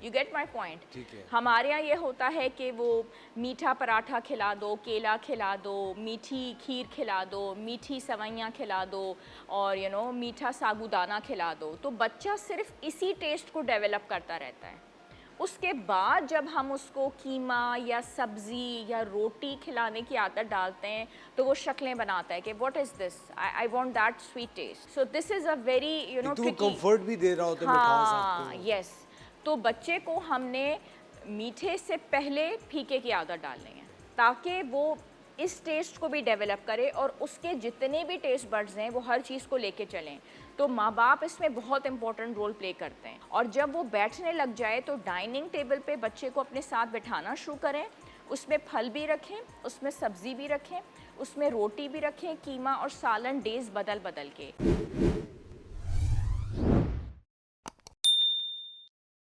You get my point. ठीक है। हमारे यहाँ ये होता है कि वो मीठा पराठा खिला दो, केला खिला दो, मीठी खीर खिला दो, मीठी सवैयाँ खिला दो और मीठा साबूदाना खिला दो, तो बच्चा सिर्फ इसी टेस्ट को डेवलप करता रहता है। उसके बाद जब हम उसको कीमा या सब्ज़ी या रोटी खिलाने की आदत डालते हैं तो वो शक्लें बनाता है कि what is this, I want that sweet taste. So this is a very तो कंफर्ट भी दे रहा होता है, मिठास हाँ आपको। यस। तो बच्चे को हमने मीठे से पहले फीके की आदत डालनी है ताकि वो इस टेस्ट को भी डेवलप करे और उसके जितने भी टेस्ट बड्स हैं वो हर चीज़ को लेके चलें। तो माँ बाप इसमें बहुत इंपॉर्टेंट रोल प्ले करते हैं। और जब वो बैठने लग जाए तो डाइनिंग टेबल पे बच्चे को अपने साथ बैठाना शुरू करें, उसमें फल भी रखें, उसमें सब्ज़ी भी रखें, उसमें रोटी भी रखें, कीमा और सालन डेज़ बदल बदल के।